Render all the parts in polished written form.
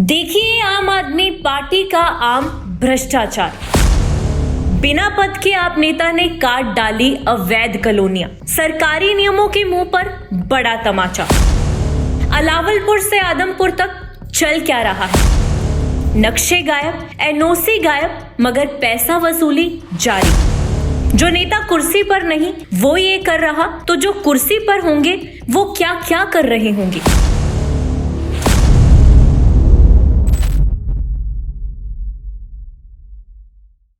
देखिए आम आदमी पार्टी का आम भ्रष्टाचार। बिना पद के आप नेता ने काट डाली अवैध कॉलोनियां। सरकारी नियमों के मुंह पर बड़ा तमाचा। अलावलपुर से आदमपुर तक चल क्या रहा है? नक्शे गायब, एनओसी गायब, मगर पैसा वसूली जारी। जो नेता कुर्सी पर नहीं वो ये कर रहा, तो जो कुर्सी पर होंगे वो क्या क्या कर रहे होंगे।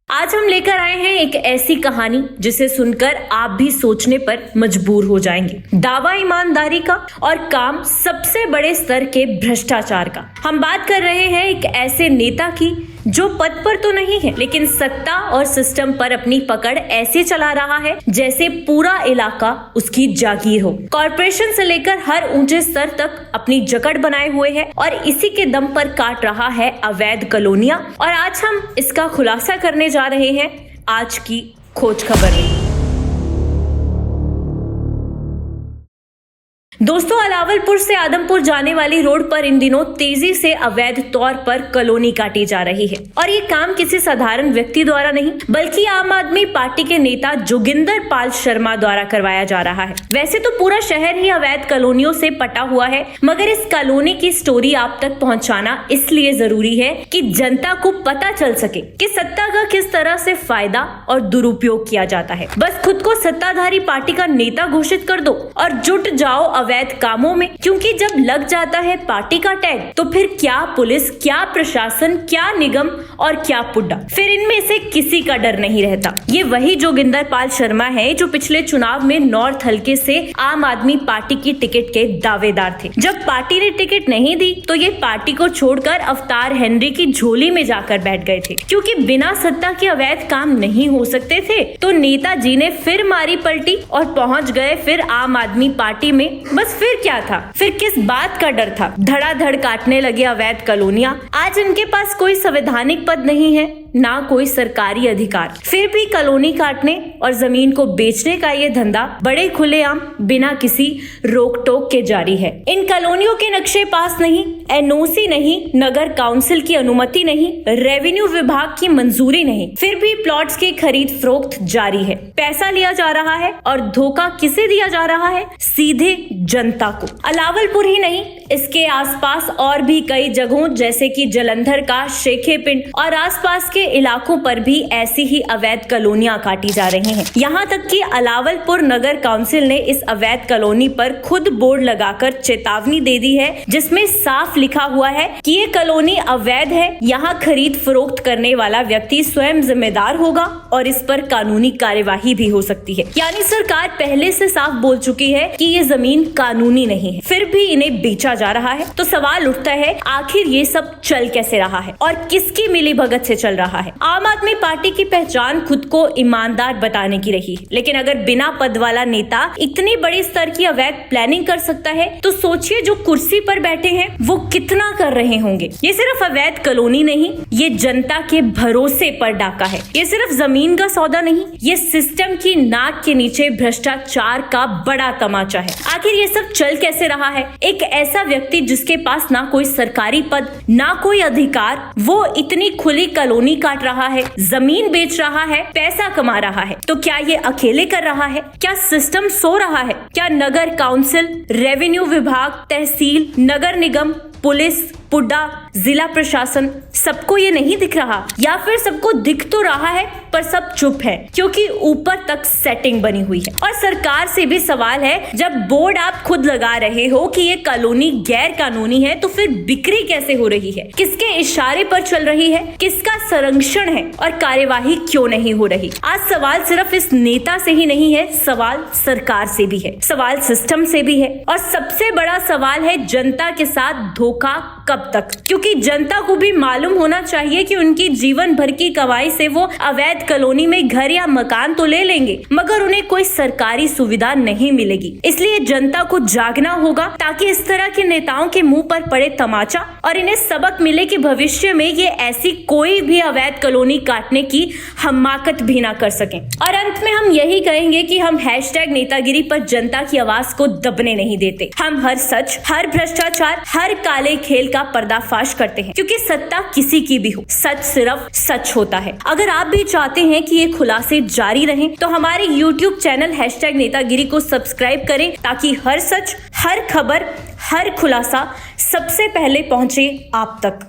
आज हम लेकर आए हैं एक ऐसी कहानी जिसे सुनकर आप भी सोचने पर मजबूर हो जाएंगे। दावा ईमानदारी का और काम सबसे बड़े स्तर के भ्रष्टाचार का। हम बात कर रहे हैं एक ऐसे नेता की जो पद पर तो नहीं है, लेकिन सत्ता और सिस्टम पर अपनी पकड़ ऐसे चला रहा है जैसे पूरा इलाका उसकी जागीर हो। कॉर्पोरेशन से लेकर हर ऊंचे स्तर तक अपनी जकड़ बनाए हुए है और इसी के दम पर काट रहा है अवैध कॉलोनियां। और आज हम इसका खुलासा करने जा रहे हैं आज की खोज खबर में। दोस्तों, अलावलपुर से आदमपुर जाने वाली रोड पर इन दिनों तेजी से अवैध तौर पर कॉलोनी काटी जा रही है और ये काम किसी साधारण व्यक्ति द्वारा नहीं बल्कि आम आदमी पार्टी के नेता जोगिंदर पाल शर्मा द्वारा करवाया जा रहा है। वैसे तो पूरा शहर ही अवैध कॉलोनियों से पटा हुआ है, मगर इस कॉलोनी की स्टोरी आप तक पहुंचाना इसलिए जरूरी है कि जनता को पता चल सके कि सत्ता का किस तरह से फायदा और दुरुपयोग किया जाता है। बस खुद को सत्ताधारी पार्टी का नेता घोषित कर दो और जुट जाओ अवैध कामों में, क्योंकि जब लग जाता है पार्टी का टैग तो फिर क्या पुलिस, क्या प्रशासन, क्या निगम और क्या पुड्डा, फिर इनमें से किसी का डर नहीं रहता। ये वही जोगिंदर पाल शर्मा है जो पिछले चुनाव में नॉर्थ हलके से आम आदमी पार्टी की टिकट के दावेदार थे। जब पार्टी ने टिकट नहीं दी तो ये पार्टी को छोड़कर अवतार हेनरी की झोली में जाकर बैठ गए थे, क्योंकि बिना सत्ता के अवैध काम नहीं हो सकते थे। तो नेताजी ने फिर मारी पलटी और पहुंच गए फिर आम आदमी पार्टी में। बस फिर क्या था, फिर किस बात का डर था? धड़ाधड़ काटने लगे अवैध कॉलोनियां। आज इनके पास कोई संवैधानिक पद नहीं है, ना कोई सरकारी अधिकार, फिर भी कॉलोनी काटने और जमीन को बेचने का ये धंधा बड़े खुलेआम बिना किसी रोक टोक के जारी है। इन कॉलोनियों के नक्शे पास नहीं, एनओसी नहीं, नगर काउंसिल की अनुमति नहीं, रेवेन्यू विभाग की मंजूरी नहीं, फिर भी प्लॉट्स की खरीद फरोख्त जारी है। पैसा लिया जा रहा है और धोखा किसे दिया जा रहा है? सीधे जनता को। अलावलपुर ही नहीं, इसके आसपास और भी कई जगहों जैसे कि जलंधर का शेखे पिंड और आसपास के इलाकों पर भी ऐसी ही अवैध कॉलोनियां काटी जा रही हैं। यहाँ तक कि अलावलपुर नगर काउंसिल ने इस अवैध कॉलोनी पर खुद बोर्ड लगाकर चेतावनी दे दी है, जिसमें साफ लिखा हुआ है कि ये कॉलोनी अवैध है, यहाँ खरीद फरोख्त करने वाला व्यक्ति स्वयं जिम्मेदार होगा और इस पर कानूनी कार्यवाही भी हो सकती है। यानी सरकार पहले से साफ बोल चुकी है कि ये जमीन कानूनी नहीं है, फिर भी इन्हें बेचा जा रहा है। तो सवाल उठता है, आखिर ये सब चल कैसे रहा है और किसकी मिलीभगत से चल रहा है? आम आदमी पार्टी की पहचान खुद को ईमानदार बताने की रही, लेकिन अगर बिना पद वाला नेता इतनी बड़ी स्तर की अवैध प्लानिंग कर सकता है तो सोचिए जो कुर्सी पर बैठे हैं वो कितना कर रहे होंगे। ये सिर्फ अवैध कॉलोनी नहीं, ये जनता के भरोसे पर डाका है। ये सिर्फ जमीन का सौदा नहीं, ये सिस्टम की नाक के नीचे भ्रष्टाचार का बड़ा तमाचा है। आखिर ये सब चल कैसे रहा है? एक ऐसा व्यक्ति जिसके पास ना कोई सरकारी पद, ना कोई अधिकार, वो इतनी खुली कॉलोनी काट रहा है, जमीन बेच रहा है, पैसा कमा रहा है। तो क्या ये अकेले कर रहा है? क्या सिस्टम सो रहा है? क्या नगर काउंसिल, रेवेन्यू विभाग, तहसील, नगर निगम, पुलिस, पुड्डा, जिला प्रशासन, सबको ये नहीं दिख रहा? या फिर सबको दिख तो रहा है पर सब चुप है, क्योंकि ऊपर तक सेटिंग बनी हुई है। और सरकार से भी सवाल है, जब बोर्ड आप खुद लगा रहे हो कि ये कॉलोनी गैर कानूनी है, तो फिर बिक्री कैसे हो रही है? किसके इशारे पर चल रही है? किसका संरक्षण है और कार्यवाही क्यों नहीं हो रही? आज सवाल सिर्फ इस नेता से ही नहीं है, सवाल सरकार से भी है, सवाल सिस्टम से भी है, और सबसे बड़ा सवाल है जनता के साथ धोखा कब तक? क्योंकि जनता को भी मालूम होना चाहिए कि उनकी जीवन भर की कमाई से वो अवैध कॉलोनी में घर या मकान तो ले लेंगे, मगर उन्हें कोई सरकारी सुविधा नहीं मिलेगी। इसलिए जनता को जागना होगा ताकि इस तरह के नेताओं के मुंह पर पड़े तमाचा और इन्हें सबक मिले कि भविष्य में ये ऐसी कोई भी अवैध कॉलोनी काटने की हमाकत भी ना कर सकें। और अंत में हम यही कहेंगे कि हम हैशटैग नेतागिरी पर जनता की आवाज को दबने नहीं देते। हम हर सच, हर भ्रष्टाचार, हर काले खेल का का पर्दाफाश करते हैं, क्योंकि सत्ता किसी की भी हो, सच सिर्फ सच होता है। अगर आप भी चाहते हैं कि ये खुलासे जारी रहें तो हमारे YouTube चैनल #नेतागिरी को सब्सक्राइब करें, ताकि हर सच, हर खबर, हर खुलासा सबसे पहले पहुंचे आप तक।